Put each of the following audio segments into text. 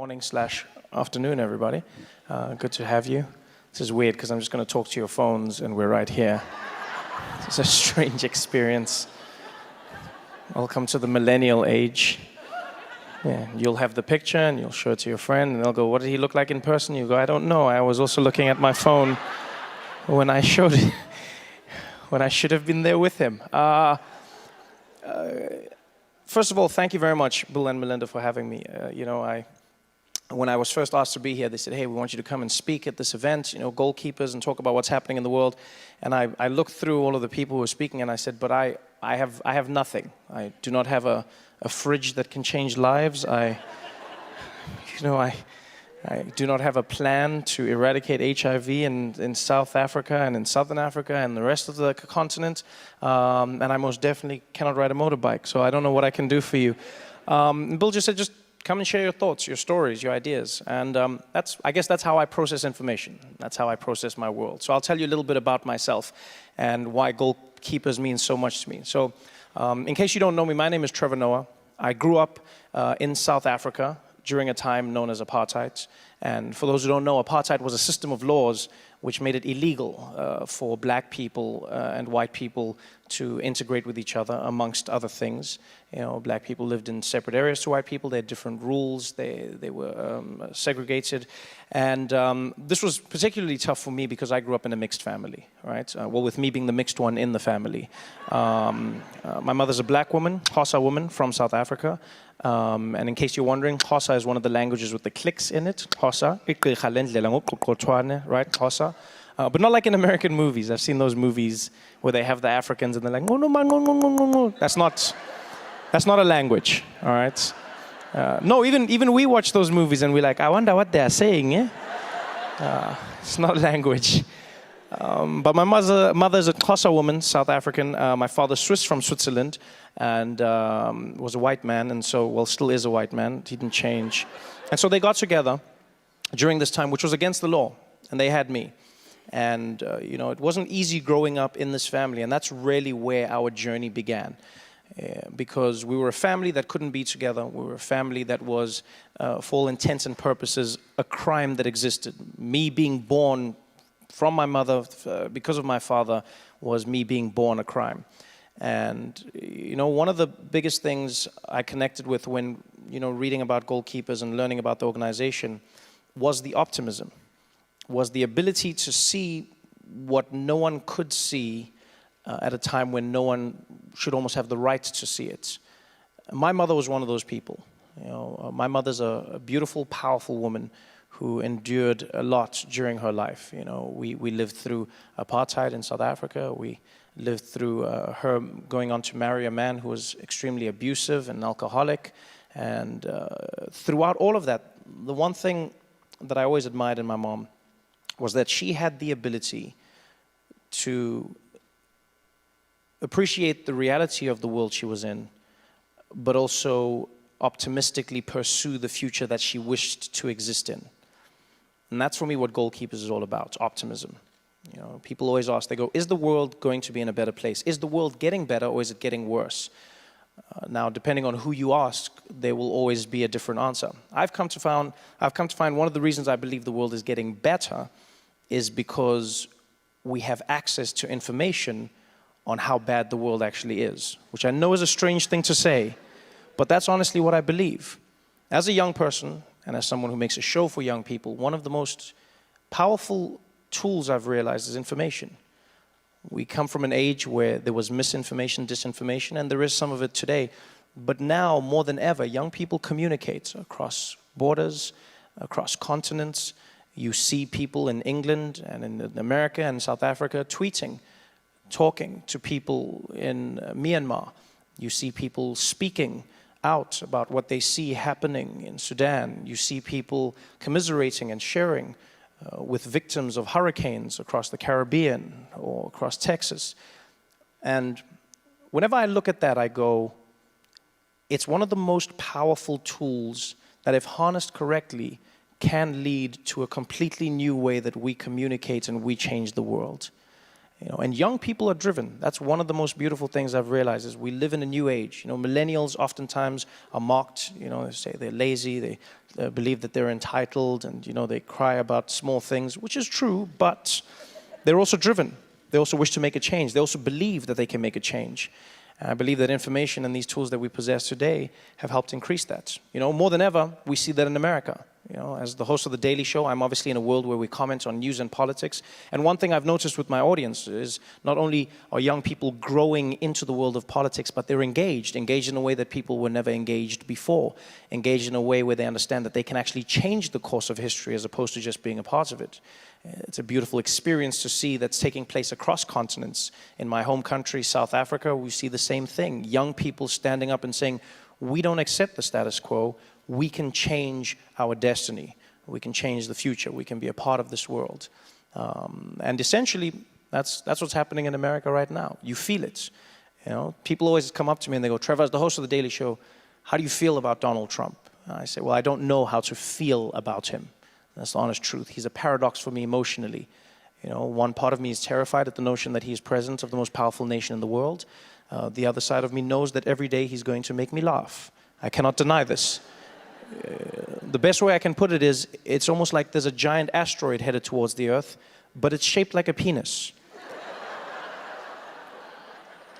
Morning/afternoon, everybody. Good to have you. This is weird because I'm just going to talk to your phones and we're right here. It's a strange experience. Welcome to the millennial age. Yeah, you'll have the picture and you'll show it to your friend and they'll go, what did he look like in person? You go, I don't know. I was also looking at my phone when I showed it, when I should have been there with him. First of all, thank you very much, Bill and Melinda, for having me. When I was first asked to be here, they said, hey, we want you to come and speak at this event, goalkeepers, and talk about what's happening in the world. And I looked through all of the people who were speaking and I said, but I have nothing. I do not have a fridge that can change lives. I do not have a plan to eradicate HIV in South Africa and in Southern Africa and the rest of the continent. And I most definitely cannot ride a motorbike, so I don't know what I can do for you. Bill just said, just come and share your thoughts, your stories, your ideas. And I guess that's how I process information. That's how I process my world. So I'll tell you a little bit about myself and why goalkeepers mean so much to me. So in case you don't know me, my name is Trevor Noah. I grew up in South Africa during a time known as apartheid. And for those who don't know, apartheid was a system of laws which made it illegal for black people and white people to integrate with each other, amongst other things. Black people lived in separate areas to white people. They had different rules. They were segregated. And this was particularly tough for me because I grew up in a mixed family, right? Well, with me being the mixed one in the family. My mother's a black woman, Xhosa woman from South Africa. And in case you're wondering, Xhosa is one of the languages with the clicks in it. Xhosa, right? Xhosa. But not like in American movies. I've seen those movies where they have the Africans and they're like, no, no, no, no, no, no, no. That's not a language, all right? No, even we watch those movies and we're like, I wonder what they're saying, eh? It's not a language. But my mother's a Xhosa woman, South African. My father's Swiss from Switzerland and was a white man, and so, well, still is a white man. He didn't change. And so they got together during this time, which was against the law, and they had me. And, it wasn't easy growing up in this family, and that's really where our journey began. Because we were a family that couldn't be together. We were a family that was, for all intents and purposes, a crime that existed. Me being born from my mother, because of my father, was me being born a crime. And, one of the biggest things I connected with when, reading about goalkeepers and learning about the organization was the optimism, was the ability to see what no one could see at a time when no one should almost have the right to see it. My mother was one of those people. My mother's a beautiful, powerful woman who endured a lot during her life. We lived through apartheid in South Africa. We lived through her going on to marry a man who was extremely abusive and alcoholic. And throughout all of that, the one thing that I always admired in my mom was that she had the ability to appreciate the reality of the world she was in, but also optimistically pursue the future that she wished to exist in. And that's for me what Goalkeepers is all about, optimism. People always ask, they go, is the world going to be in a better place? Is the world getting better or is it getting worse? Now, depending on who you ask, there will always be a different answer. I've come to find one of the reasons I believe the world is getting better is because we have access to information on how bad the world actually is, which I know is a strange thing to say, but that's honestly what I believe. As a young person, and as someone who makes a show for young people, one of the most powerful tools I've realized is information. We come from an age where there was misinformation, disinformation, and there is some of it today. But now, more than ever, young people communicate across borders, across continents. You see people in England and in America and South Africa tweeting, talking to people in Myanmar. You see people speaking out about what they see happening in Sudan. You see people commiserating and sharing with victims of hurricanes across the Caribbean or across Texas. And whenever I look at that, I go, it's one of the most powerful tools that, if harnessed correctly, can lead to a completely new way that we communicate and we change the world. You know, and young people are driven. That's one of the most beautiful things I've realized is we live in a new age. You know, millennials oftentimes are mocked. You know, they say they're lazy, they believe that they're entitled, and, you know, they cry about small things, which is true, but they're also driven. They also wish to make a change. They also believe that they can make a change. And I believe that information and these tools that we possess today have helped increase that. You know, more than ever, we see that in America. You know, as the host of The Daily Show, I'm obviously in a world where we comment on news and politics. And one thing I've noticed with my audience is not only are young people growing into the world of politics, but they're engaged in a way that people were never engaged before, engaged in a way where they understand that they can actually change the course of history as opposed to just being a part of it. It's a beautiful experience to see that's taking place across continents. In my home country, South Africa, we see the same thing. Young people standing up and saying, we don't accept the status quo. We can change our destiny. We can change the future. We can be a part of this world. And essentially, that's what's happening in America right now. You feel it. You know, people always come up to me and they go, Trevor, as the host of The Daily Show, how do you feel about Donald Trump? And I say, well, I don't know how to feel about him. That's the honest truth. He's a paradox for me emotionally. You know, one part of me is terrified at the notion that he is president of the most powerful nation in the world. The other side of me knows that every day he's going to make me laugh. I cannot deny this. The best way I can put it is, it's almost like there's a giant asteroid headed towards the Earth, but it's shaped like a penis.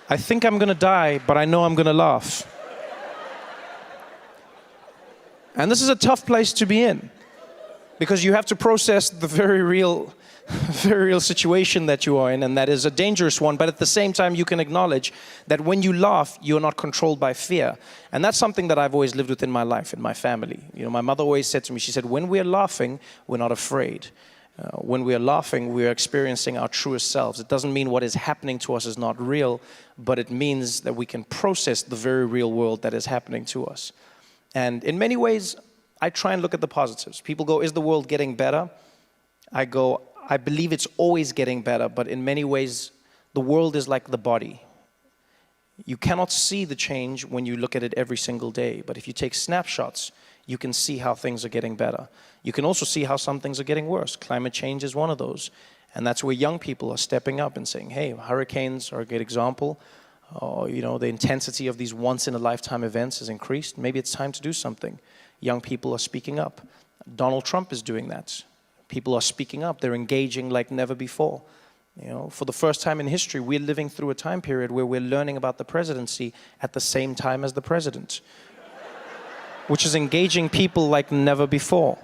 I think I'm going to die, but I know I'm going to laugh. And this is a tough place to be in, because you have to process the very real situation that you are in, and that is a dangerous one, but at the same time you can acknowledge that when you laugh, you're not controlled by fear. And that's something that I've always lived with in my life, in my family. You know, my mother always said to me, she said, when we're laughing, we're not afraid. When we're laughing, we're experiencing our truest selves. It doesn't mean what is happening to us is not real, but it means that we can process the very real world that is happening to us. And in many ways, I try and look at the positives. People go, is the world getting better? I go, I believe it's always getting better, but in many ways, the world is like the body. You cannot see the change when you look at it every single day, but if you take snapshots, you can see how things are getting better. You can also see how some things are getting worse. Climate change is one of those, and that's where young people are stepping up and saying, hey, hurricanes are a good example. You know, the intensity of these once-in-a-lifetime events has increased. Maybe it's time to do something. Young people are speaking up. Donald Trump is doing that. People are speaking up. They're engaging like never before. You know, for the first time in history, we're living through a time period where we're learning about the presidency at the same time as the president, which is engaging people like never before.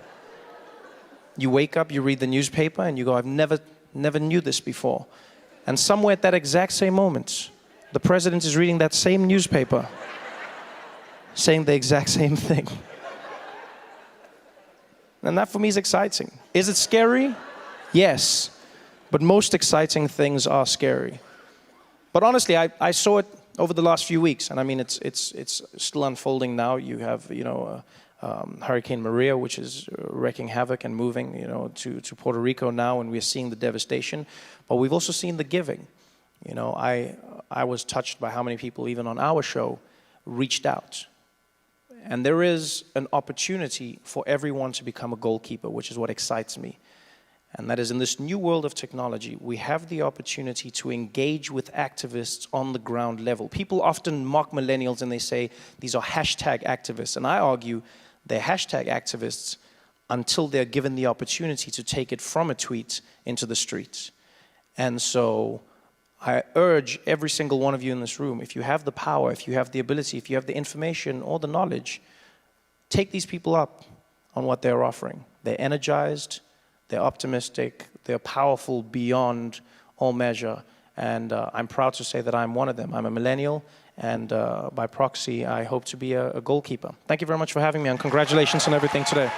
You wake up, you read the newspaper, and you go, I've never knew this before. And somewhere at that exact same moment, the president is reading that same newspaper, saying the exact same thing. And that for me is exciting. Is it scary? Yes. But most exciting things are scary. But honestly, I saw it over the last few weeks, and I mean, it's still unfolding now. You have, you know, Hurricane Maria, which is wreaking havoc and moving, you know, to Puerto Rico now, and we're seeing the devastation. But we've also seen the giving. You know, I was touched by how many people, even on our show, reached out. And there is an opportunity for everyone to become a goalkeeper, which is what excites me. And that is, in this new world of technology, we have the opportunity to engage with activists on the ground level. People often mock millennials and they say, these are hashtag activists. And I argue they're hashtag activists until they're given the opportunity to take it from a tweet into the streets. And so I urge every single one of you in this room, if you have the power, if you have the ability, if you have the information or the knowledge, take these people up on what they're offering. They're energized, they're optimistic, they're powerful beyond all measure, and I'm proud to say that I'm one of them. I'm a millennial, and by proxy, I hope to be a goalkeeper. Thank you very much for having me, and congratulations on everything today.